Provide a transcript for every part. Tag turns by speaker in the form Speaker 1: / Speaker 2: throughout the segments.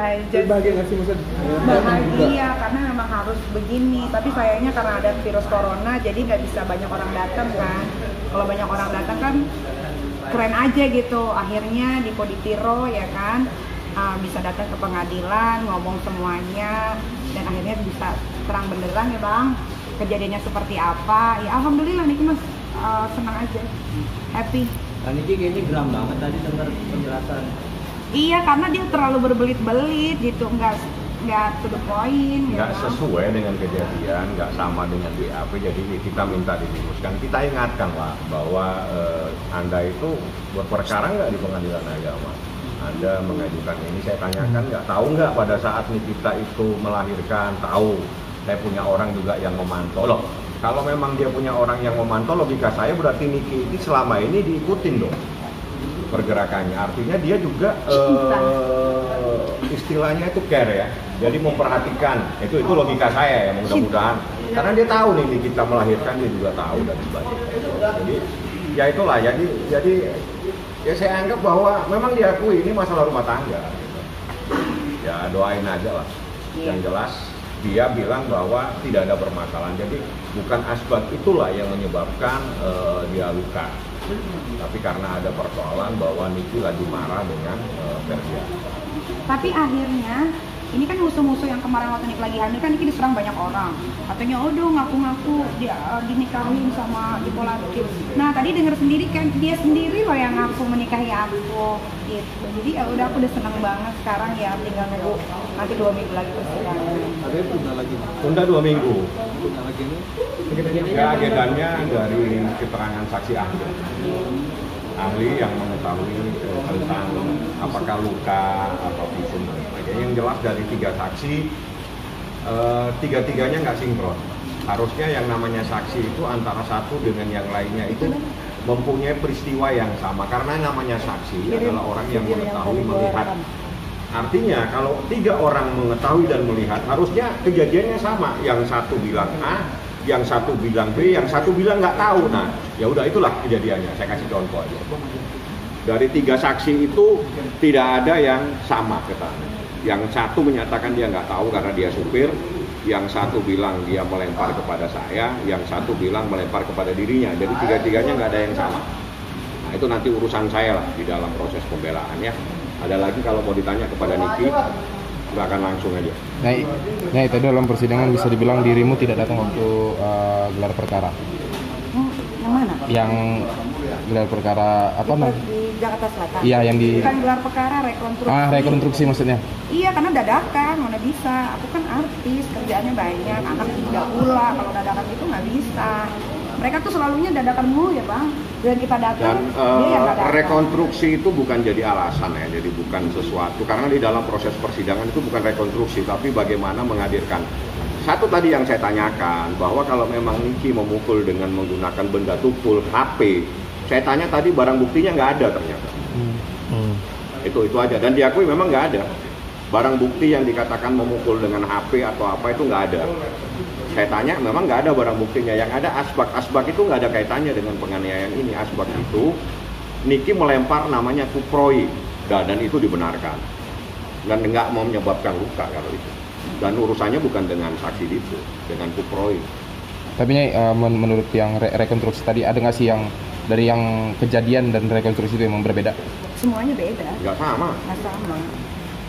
Speaker 1: aja.
Speaker 2: Bahagia nggak sih maksudnya?
Speaker 1: Bahagia karena memang harus begini. Tapi sayangnya karena ada virus corona, jadi nggak bisa banyak orang datang kan. Kalau banyak orang datang kan keren aja gitu. Akhirnya di Poditiro ya kan bisa datang ke pengadilan, ngomong semuanya, dan akhirnya bisa terang benderang ya bang. Kejadiannya seperti apa? Ya alhamdulillah Niki mas senang aja, happy.
Speaker 3: Niki kayaknya geram banget tadi dengar penjelasan.
Speaker 1: Iya, karena dia terlalu berbelit-belit gitu, nggak to the point.
Speaker 4: Nggak sesuai dengan kejadian, nggak sama dengan BAP, jadi kita minta diluruskan. Kita ingatkan lah bahwa Anda itu berperkara nggak di pengadilan agama. Anda mengajukan ini, saya tanyakan nggak, tahu nggak pada saat Nikita itu melahirkan, tahu. Saya punya orang juga yang memantau. Loh, kalau memang dia punya orang yang memantau, logika saya berarti Niki ini selama ini diikutin dong pergerakannya. Artinya dia juga istilahnya itu care ya. Jadi memperhatikan. Itu logika saya ya, mudah-mudahan. Karena dia tahu nih Nikita melahirkan, dia juga tahu dan sebagainya. Jadi ya itulah. Jadi ya saya anggap bahwa memang diakui ini masalah rumah tangga. Ya doain aja lah. Yang jelas dia bilang bahwa tidak ada permasalahan. Jadi bukan asbab itulah yang menyebabkan dia luka. Tapi karena ada persoalan bahwa Niki lagi marah dengan Ferdia. Tapi akhirnya ini kan musuh-musuh yang kemarin waktu Niki lagi hamil kan Niki diserang banyak orang. Katanya ngaku-ngaku dia dinikahin sama Dipolatif. Nah tadi dengar sendiri kan dia sendiri loh yang ngaku menikahi aku gitu. Jadi ya udah aku udah senang banget sekarang ya, tinggal nunggu nanti 2 minggu lagi persidangan.
Speaker 2: Ada yang tunda lagi?
Speaker 4: Tunda 2 minggu.
Speaker 2: Tunda lagi nih?
Speaker 4: Ya agendanya dari keterangan saksi ahli yang mengetahui tentang apakah luka atau visum dan sebagainya. Yang jelas dari 3 saksi, tiga-tiganya nggak sinkron. Harusnya yang namanya saksi itu antara satu dengan yang lainnya itu mempunyai peristiwa yang sama, karena namanya saksi adalah orang yang mengetahui, melihat. Artinya kalau 3 orang mengetahui dan melihat, harusnya kejadiannya sama. Yang satu bilang A, yang satu bilang B, yang satu bilang nggak tahu. Nah, ya udah itulah kejadiannya. Saya kasih contoh aja. Dari 3 saksi itu tidak ada yang sama keterangan. Yang satu menyatakan dia nggak tahu karena dia supir, yang satu bilang dia melempar kepada saya, yang satu bilang melempar kepada dirinya. Jadi 3-tiganya nggak ada yang sama. Nah, itu nanti urusan saya lah di dalam proses pembelaannya. Ada lagi kalau mau ditanya kepada Niki, silakan langsung aja.
Speaker 5: Nah, itu dalam persidangan bisa dibilang dirimu tidak datang waktu gelar perkara.
Speaker 1: Yang mana?
Speaker 5: Yang gelar perkara apa namanya?
Speaker 1: Di Jakarta Selatan.
Speaker 5: Iya, yang di.
Speaker 1: Bukan gelar perkara, rekonstruksi.
Speaker 5: Rekonstruksi maksudnya.
Speaker 1: Iya, karena dadakan, mana bisa. Aku kan artis, kerjaannya banyak, anak 3 pula. Kalau dadakan itu nggak bisa. Mereka tuh selalunya dadakan mulu ya bang. Dan kita datang, dia yang dadakan.
Speaker 4: Rekonstruksi itu bukan jadi alasan ya, jadi bukan sesuatu. Karena di dalam proses persidangan itu bukan rekonstruksi, tapi bagaimana menghadirkan. Satu tadi yang saya tanyakan, bahwa kalau memang Niki memukul dengan menggunakan benda tumpul, HP, saya tanya tadi barang buktinya nggak ada ternyata. Itu aja, dan diakui memang nggak ada. Barang bukti yang dikatakan memukul dengan HP atau apa itu nggak ada. Saya tanya, memang nggak ada barang buktinya. Yang ada asbak itu nggak ada kaitannya dengan penganiayaan ini. Asbak itu Niki melempar namanya kuproy, dan itu dibenarkan dan nggak mau menyebabkan luka kalau itu. Dan urusannya bukan dengan saksi itu, dengan kuproy.
Speaker 5: Tapi menurut yang rekonstruksi tadi, ada nggak sih yang dari yang kejadian dan rekonstruksi itu memang berbeda?
Speaker 1: Semuanya beda.
Speaker 4: Nggak sama.
Speaker 1: Nggak sama.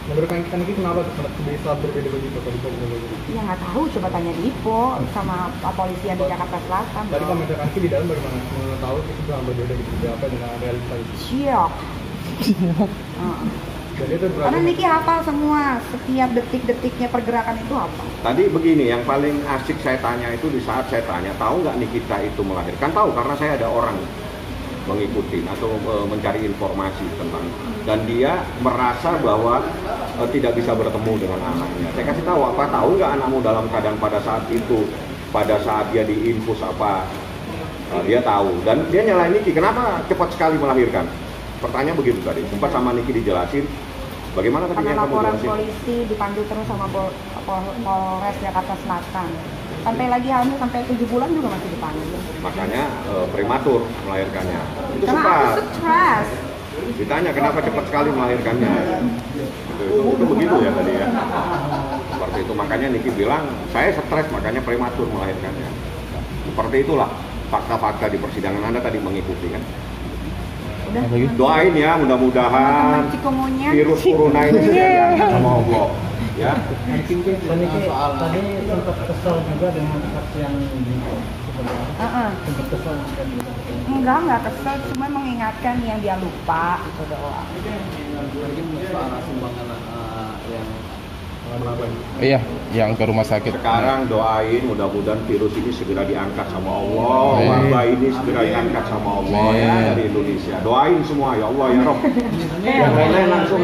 Speaker 2: Menurut Kang Niki kenapa bisa berbeda begitu?
Speaker 1: Ya nggak tahu, coba tanya Dipo sama polisian di Jakarta Selatan.
Speaker 2: Tadi komentar Kang Niki di dalam bagaimana tahu itu sangat berbeda gitu, apa dengan realita itu?
Speaker 1: Syok. Karena Niki hafal semua, setiap detik-detiknya pergerakan itu apa.
Speaker 4: Tadi begini, yang paling asik saya tanya itu di saat saya tanya, tahu nggak Nikita itu melahirkan? Tahu, karena saya ada orang mengikuti atau mencari informasi tentang, dan dia merasa bahwa tidak bisa bertemu dengan anaknya. Saya kasih tahu, apa tahu nggak anakmu dalam keadaan pada saat itu, pada saat dia diinfus apa, dia tahu. Dan dia nyalain Niki, kenapa cepat sekali melahirkan? Pertanyaan begitu tadi, sempat sama Niki dijelasin. Bagaimana tadi yang kamu
Speaker 1: laporan
Speaker 4: jelasin?
Speaker 1: polisi dipandu terus sama Polres Jakarta Selatan. Sampai lagi hamil sampai 7 bulan juga masih dipanggil.
Speaker 4: Makanya prematur melahirkannya. Itu
Speaker 1: Karena
Speaker 4: sempat.
Speaker 1: aku stres.
Speaker 4: Ditanya kenapa cepat sekali melahirkannya. Itu begitu ya tadi ya. Seperti itu, makanya Niki bilang saya stres makanya prematur melahirkannya. Seperti itulah fakta-fakta di persidangan Anda tadi mengikuti kan.
Speaker 1: Udah.
Speaker 4: Doain ya mudah-mudahan
Speaker 1: Teman-teman Cikomunya.
Speaker 4: virus corona ini segera diangkat sama Allah ya.
Speaker 3: Soal tadi sempat kesel juga dengan kesaksian Dito. Sempat kesel kan?
Speaker 1: Enggak kesel, cuma mengingatkan yang dia lupa itu doang.
Speaker 3: Mungkin soal sumbangan yang
Speaker 5: Iya, yang ke rumah sakit.
Speaker 4: Sekarang doain mudah-mudahan virus ini segera diangkat sama Allah, wabah ini segera diangkat sama Allah ya dari Indonesia. Doain semua ya Allah ya Rob. Yang lain-lain langsung.